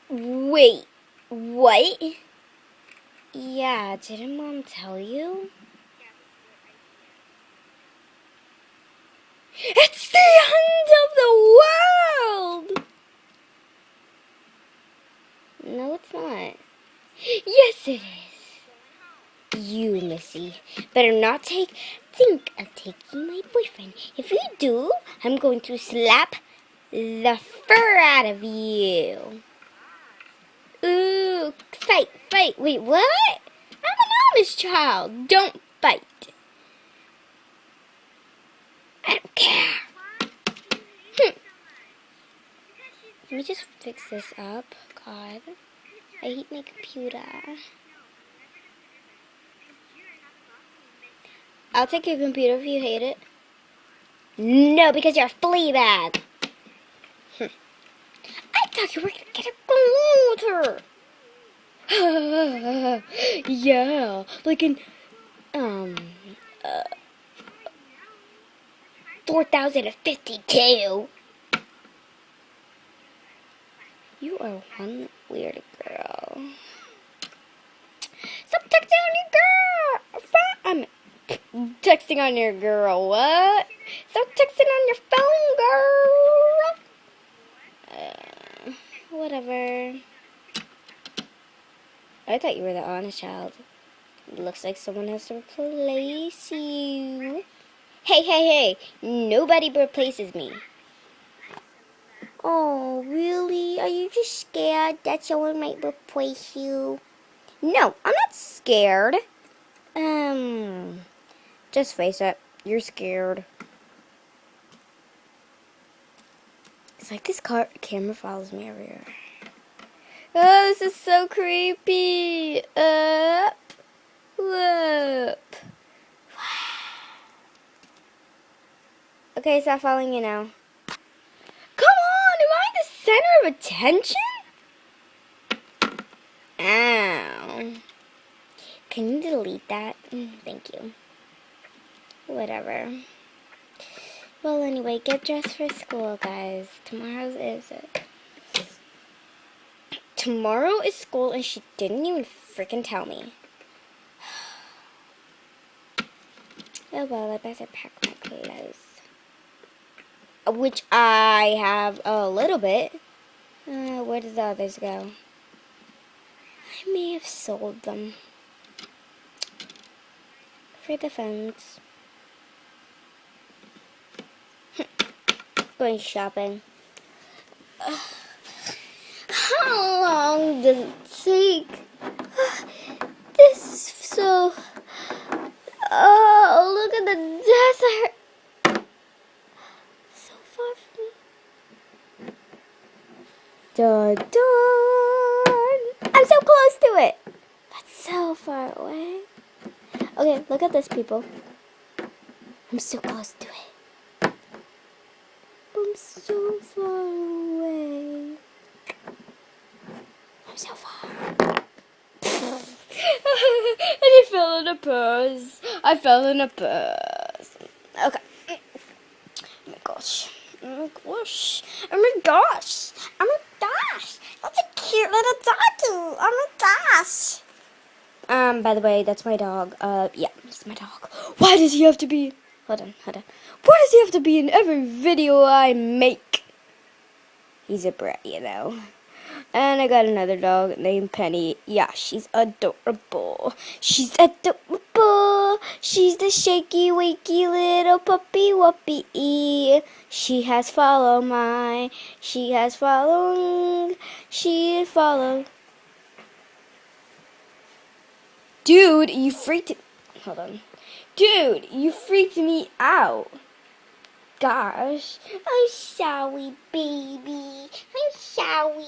Wait, what? Yeah, didn't Mom tell you? It's the end of the world! No, it's not. Yes, it is. You, Missy, better not think of taking my boyfriend. If you do, I'm going to slap the fur out of you. Ooh, fight, fight. Wait, what? I'm an honest child. Don't fight. I don't care. Let me just fix this up. God, I hate my computer. I'll take your computer if you hate it. No, because you're a flea bag. I thought you were going to get a water. Yeah, like in, 4052. You are one weird girl. Stop texting on your girl. I'm texting on your girl. What? Stop texting on your phone, girl. Whatever. I thought you were the honest child. It looks like someone has to replace you. Hey, hey, hey. Nobody replaces me. Oh, really? Are you just scared that someone might replace you? No, I'm not scared. Just face it. You're scared. It's like this camera follows me everywhere. Oh, this is so creepy. Up. Whoop. Okay, stop following you now. Come on, am I the center of attention? Ow. Can you delete that? Thank you. Whatever. Well, anyway, get dressed for school, guys. Tomorrow is school, and she didn't even freaking tell me. Oh, well, I better pack my clothes. Which I have a little bit. Where did the others go? I may have sold them. For the phones. Going shopping. How long does it take? This is so... Oh, look at the desert. So far from me. Dun, dun. I'm so close to it. That's so far away. Okay, look at this, people. I'm so close to it. I'm so far away. I'm so far. And I fell in a purse. I fell in a purse. Okay. Oh my gosh. Oh my gosh. Oh my gosh. Oh my gosh. That's a cute little doggy. Oh my gosh. By the way, that's my dog. Yeah, it's my dog. Why does he have to be... Hold on. Why does he have to be in every video I make? He's a brat, you know. And I got another dog named Penny. Yeah, she's adorable. She's adorable. She's the shaky, wakey little puppy wuppy. She has followed. She followed. Dude, you freaked... Hold on. Dude, you freaked me out. Gosh. I'm sorry, baby. I'm sorry.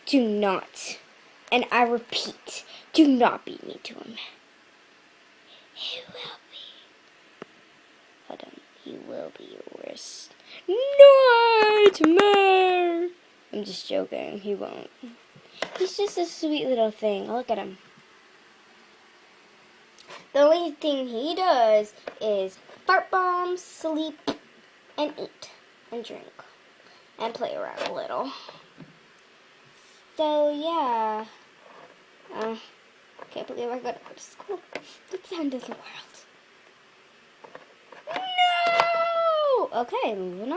Do not, and I repeat, do not beat me to him. He will be. Hold on. He will be your worst nightmare. I'm just joking. He won't. He's just a sweet little thing. Look at him. The only thing he does is fart bomb, sleep, and eat, and drink. and play around a little. So yeah, can't believe I gotta go to school. It's the end of the world. No! Okay, moving on.